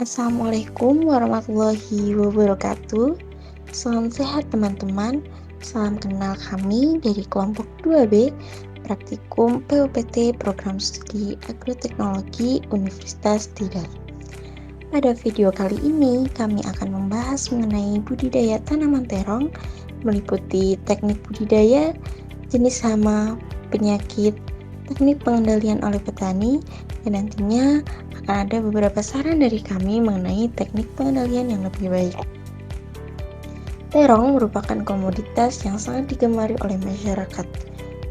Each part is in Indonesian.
Assalamualaikum warahmatullahi wabarakatuh. Salam sehat teman-teman. Salam kenal kami dari kelompok 2B Praktikum PUPT Program Studi Agroteknologi Universitas Tidar. Pada video kali ini kami akan membahas mengenai budidaya tanaman terong, meliputi teknik budidaya, jenis hama, penyakit, teknik pengendalian oleh petani, dan nantinya akan ada beberapa saran dari kami mengenai teknik pengendalian yang lebih baik. Terong merupakan komoditas yang sangat digemari oleh masyarakat,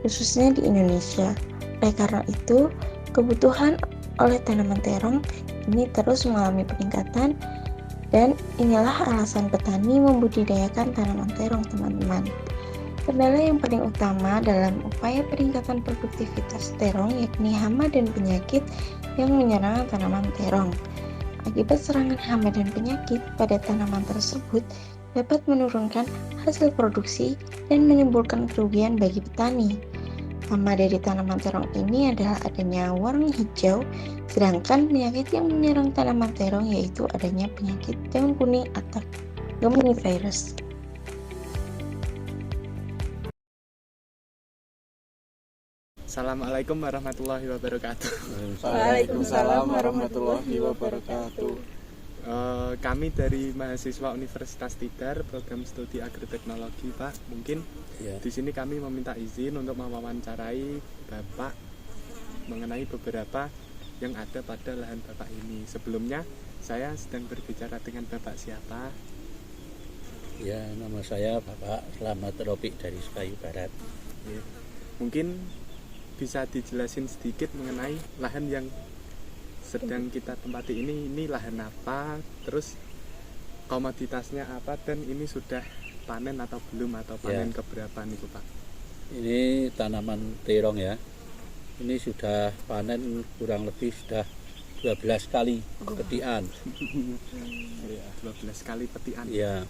khususnya di Indonesia. Oleh karena itu, kebutuhan oleh tanaman terong ini terus mengalami peningkatan, dan inilah alasan petani membudidayakan tanaman terong, teman-teman. Kendala yang paling utama dalam upaya peningkatan produktivitas terong yakni hama dan penyakit yang menyerang tanaman terong. Akibat serangan hama dan penyakit pada tanaman tersebut dapat menurunkan hasil produksi dan menimbulkan kerugian bagi petani. Hama dari tanaman terong ini adalah adanya warna hijau, sedangkan penyakit yang menyerang tanaman terong yaitu adanya penyakit daun kuning atau Gemini virus. Assalamualaikum warahmatullahi wabarakatuh. Waalaikumsalam warahmatullahi wabarakatuh. Kami dari mahasiswa Universitas Tidar, program studi agroteknologi, Pak. Mungkin di sini kami meminta izin untuk mewawancarai Bapak mengenai beberapa yang ada pada lahan Bapak ini. Sebelumnya, saya sedang berbicara dengan Bapak siapa? Ya, nama saya Bapak Slamet Robik dari Sekayu Barat. Ya. Mungkin bisa dijelasin sedikit mengenai lahan yang sedang kita tempati ini lahan apa, terus komoditasnya apa, dan ini sudah panen atau belum, atau panen keberapa nih Pak? Ini tanaman terong ya. Ini sudah panen kurang lebih sudah 12 kali petian. 12 kali petian. Ya.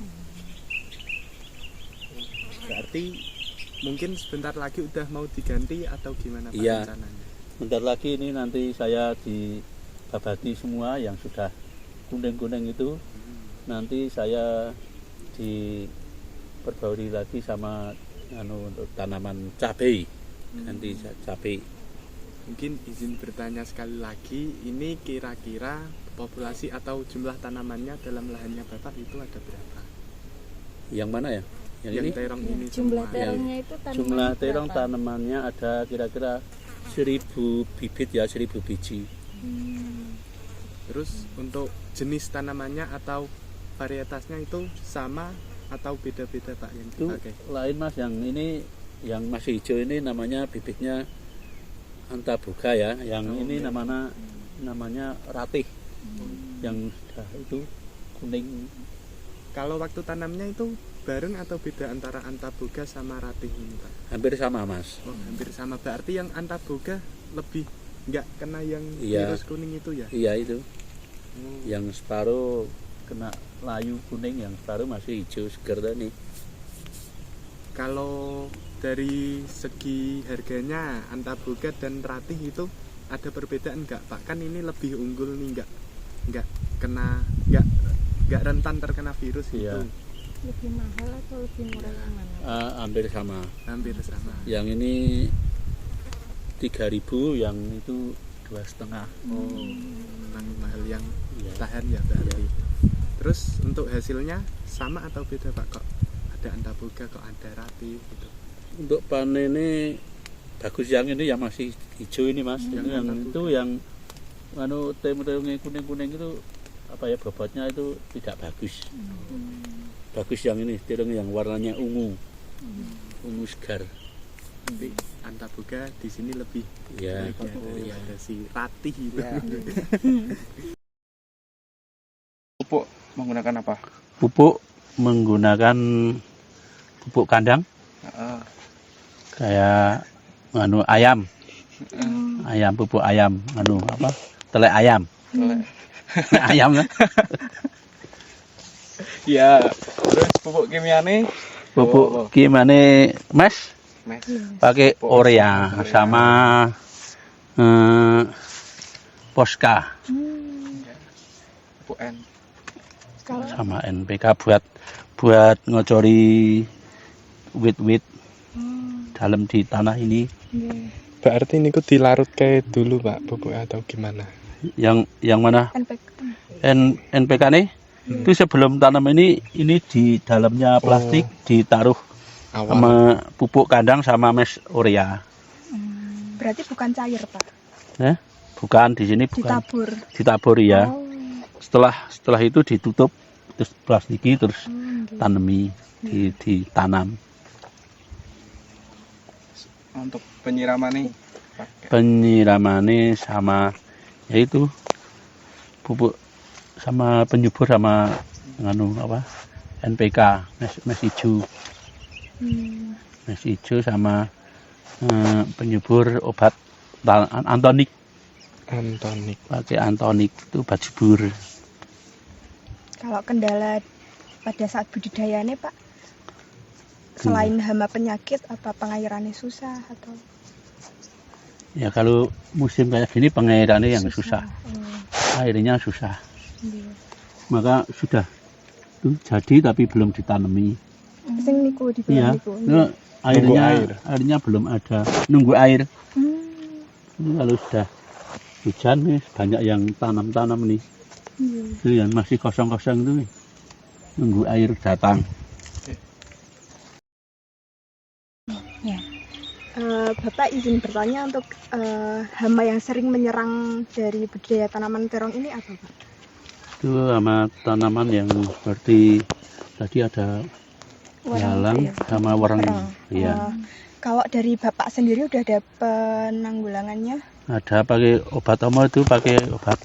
Berarti mungkin sebentar lagi udah mau diganti atau gimana Pak rencananya? Bentar lagi ini nanti saya dibabati semua yang sudah kuning-kuning itu. Nanti saya diperbauri lagi sama untuk tanaman cabai. Nanti cabai. Mungkin izin bertanya sekali lagi, ini kira-kira populasi atau jumlah tanamannya dalam lahannya Bapak itu ada berapa? Yang mana ya? Yang ini? Terong ini jumlah semua. terongnya itu tanaman Jumlah terong berapa? tanamannya ada kira-kira 1000 bibit ya, 1000 biji. Terus untuk jenis tanamannya atau varietasnya itu sama atau beda-beda Pak yang Itu dipakai? lain Mas, yang ini yang masih hijau ini namanya bibitnya antaboga ya. Yang ini namanya ratih. Yang sudah itu kuning. Kalau waktu tanamnya itu bareng atau beda antara antaboga sama ratih ini Pak? Hampir sama Mas. Oh, hampir sama. Berarti yang antaboga lebih nggak kena yang Iya. virus kuning itu ya? Iya itu. Yang separuh kena layu kuning, yang separuh masih hijau segar tadi. Kalau dari segi harganya antaboga dan ratih itu ada perbedaan nggak Pak? Kan ini lebih unggul nih, nggak rentan terkena virus Iya. itu. Lebih mahal atau lebih murah yang mana? Hampir sama. Hampir sama. Yang ini 3.000, yang itu 2,5. Oh, memang mahal yang Iya. tahan ya berarti. Terus untuk hasilnya sama atau beda Pak? Kok ada antaboga, kok ada ratih gitu? Untuk panen ini bagus yang ini yang masih hijau ini Mas. Yang Yang antaboga. itu yang terong-terongnya kuning-kuning itu bobotnya itu tidak bagus. Bagus yang ini, terong yang warnanya ungu segar. Tapi antaboga di sini lebih Ya. baik ya daripada si ratih itu. Pupuk menggunakan apa? Pupuk menggunakan pupuk kandang kayak ayam. Pupuk ayam, telek ayam. Ayam kan? Ya, terus pupuk kimiane? Pupuk gimana Mas? Pakai urea sama Posca. pupuk N. Sama NPK buat ngocori wit-wit dalam di tanah ini. Berarti niku dilarut kayak dulu Pak pupuknya atau gimana? Yang mana? NPK nih? Itu sebelum tanam ini di dalamnya plastik ditaruh sama pupuk kandang sama mes urea. Berarti bukan cair, Pak? Bukan, di sini bukan. Ditabur ya. Setelah itu ditutup terus plastiki terus tanami ditanam. Untuk penyiramannya sama yaitu pupuk sama penyubur sama NPK mes hijau. Mes hijau sama penyubur obat antonik. Pakai antonik itu obat subur. Kalau kendala pada saat budidayanya Pak, selain hama penyakit, apa pengairannya susah atau? Ya kalau musim kayak gini pengairannya yang susah. Airnya susah. Maka sudah tuh jadi tapi belum ditanami. Sing niku di bawah niku. Airnya belum ada. Nunggu air. Kalau sudah hujan nih banyak yang tanam nih. Itu yang masih kosong-kosong itu nih. Nunggu air datang. Ya. Bapak izin bertanya untuk hama yang sering menyerang dari budidaya tanaman terong ini apa Pak? Itu hama tanaman yang seperti tadi ada lalang sama warang. Ya. Kalau dari Bapak sendiri udah ada penanggulangannya? Ada pakai obat itu pakai obat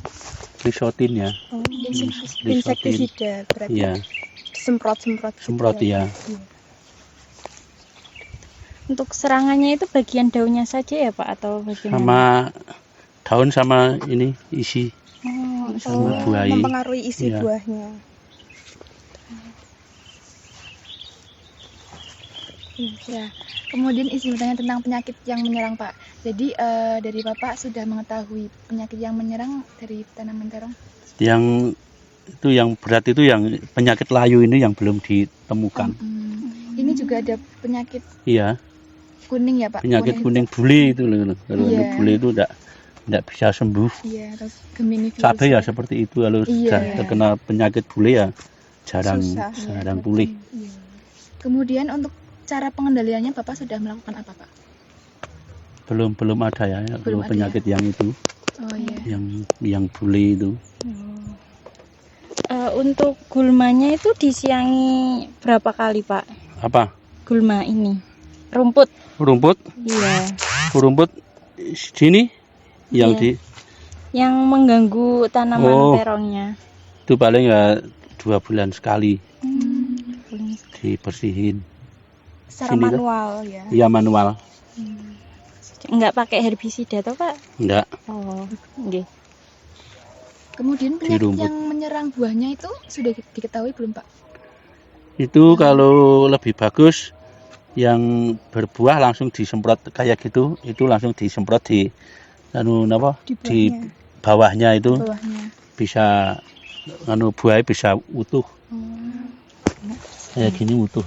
Lisotin ya. Insektisida berarti. Ya. Semprot ya. Untuk serangannya itu bagian daunnya saja ya Pak atau bagaimana? Sama daun sama ini isi. Sama buah. Mempengaruhi isi buahnya. Ya. Kemudian izin bertanya tentang penyakit yang menyerang Pak. Jadi dari Bapak sudah mengetahui penyakit yang menyerang dari tanaman terong? Yang itu yang berat itu yang penyakit layu ini yang belum ditemukan. Ini juga ada penyakit. Iya. Kuning ya Pak. Penyakit kuning bule itu loh. Kalau bule itu tidak bisa sembuh. Iya, terus Gemini virus. Cabai ya seperti itu kalau sudah terkena penyakit bule ya jarang pulih. Iya. Kemudian untuk cara pengendaliannya Bapak sudah melakukan apa Pak? Belum ada ya kalau penyakit yang itu. Yang bule itu. Untuk gulmanya itu disiangi berapa kali Pak? Apa? Gulma ini. Rumput? Iya. Rumput sini yang yang mengganggu tanaman terongnya. Itu paling ya 2 bulan sekali. Dibersihin. Secara manual ya? Iya manual. Enggak pakai herbisida toh Pak? Enggak. Oh, nggih. Kemudian penyakit yang menyerang buahnya itu sudah diketahui belum Pak? Itu kalau lebih bagus yang berbuah langsung disemprot kayak gitu, itu langsung disemprot di bawahnya itu. Bisa buahnya bisa utuh. Kayak gini utuh.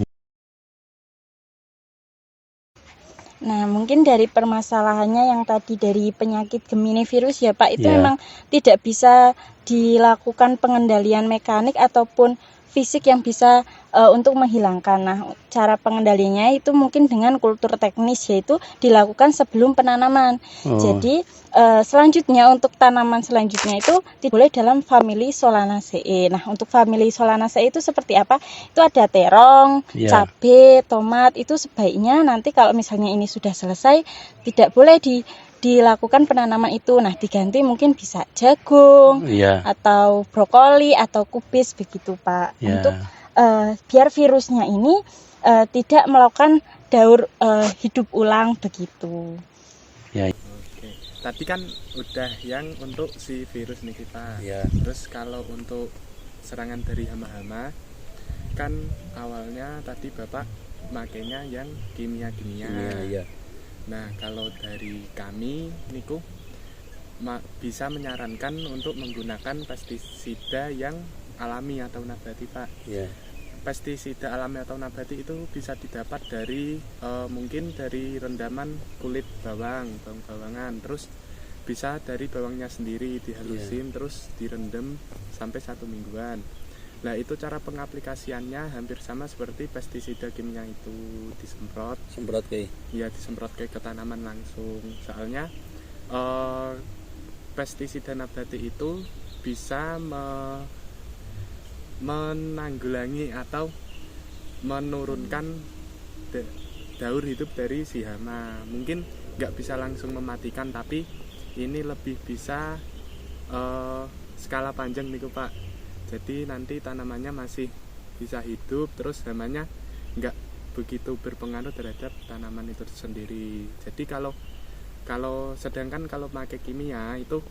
Nah, mungkin dari permasalahannya yang tadi dari penyakit Gemini virus ya Pak, itu memang tidak bisa dilakukan pengendalian mekanik ataupun fisik yang bisa untuk menghilangkan. Nah, cara pengendaliannya itu mungkin dengan kultur teknis, yaitu dilakukan sebelum penanaman. Jadi selanjutnya untuk tanaman selanjutnya itu boleh dalam famili Solanaceae. Nah, untuk famili Solanaceae itu seperti apa? Itu ada terong, cabai, tomat. Itu sebaiknya nanti kalau misalnya ini sudah selesai tidak boleh dilakukan penanaman itu. Nah, diganti mungkin bisa jagung atau brokoli atau kubis begitu Pak. Untuk biar virusnya ini tidak melakukan daur hidup ulang begitu. Oke. Tadi kan udah yang untuk si virus nih kita. Terus kalau untuk serangan dari hama-hama kan awalnya tadi Bapak makainya yang kimia. Nah, kalau dari kami niku bisa menyarankan untuk menggunakan pestisida yang alami atau nabati, Pak. Ya. Pestisida alami atau nabati itu bisa didapat dari mungkin dari rendaman kulit bawang-bawangan, terus bisa dari bawangnya sendiri dihalusin, terus direndam sampai 1 mingguan. Nah, itu cara pengaplikasiannya hampir sama seperti pestisida kimia itu, disemprot ke tanaman langsung. Soalnya pestisida nabati itu bisa menanggulangi atau menurunkan daur hidup dari si hama. Mungkin nggak bisa langsung mematikan, tapi ini lebih bisa skala panjang nih Pak. Jadi nanti tanamannya masih bisa hidup, terus hamanya nggak begitu berpengaruh terhadap tanaman itu sendiri. Jadi sedangkan kalau pakai kimia itu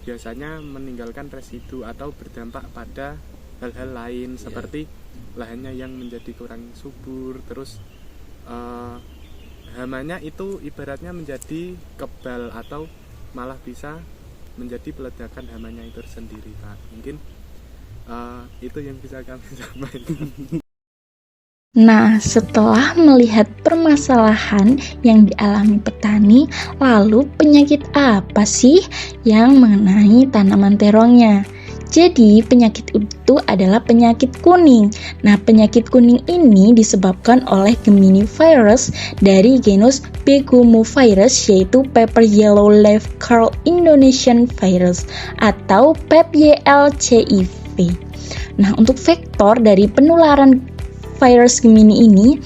biasanya meninggalkan residu atau berdampak pada hal-hal lain seperti lahannya yang menjadi kurang subur, terus hamanya itu ibaratnya menjadi kebal atau malah bisa menjadi peledakan hamanya itu sendiri, Pak. Mungkin itu yang bisa kami sampaikan. Nah, setelah melihat permasalahan yang dialami petani, lalu penyakit apa sih yang mengenai tanaman terongnya? Jadi, penyakit itu adalah penyakit kuning. Nah, penyakit kuning ini disebabkan oleh Geminivirus dari genus Begomovirus, yaitu Pepper Yellow Leaf Curl Indonesian Virus atau PEPYLCIV. Nah, untuk vektor dari penularan virus Gemini ini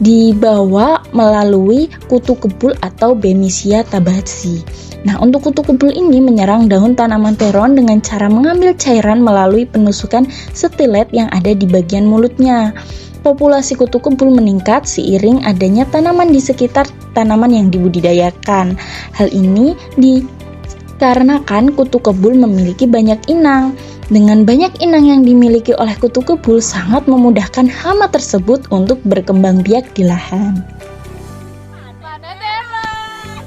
dibawa melalui kutu kebul atau Bemisia tabaci. Nah, untuk kutu kebul ini menyerang daun tanaman terong dengan cara mengambil cairan melalui penusukan setilet yang ada di bagian mulutnya. Populasi kutu kebul meningkat seiring adanya tanaman di sekitar tanaman yang dibudidayakan. Hal ini dikarenakan kutu kebul memiliki banyak inang. Dengan banyak inang yang dimiliki oleh kutu kebul sangat memudahkan hama tersebut untuk berkembang biak di lahan. Ada terong.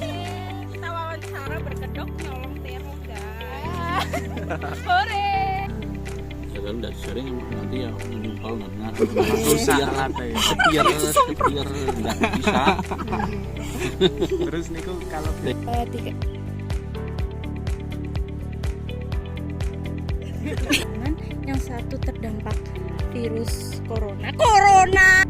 Kita wawancara berkedok nyolong terong, guys. Sore. Ya kalau udah sering nanti ya menyumpal Susah latih. sepier nggak bisa. Terus niku kalau Yang satu terdampak virus corona.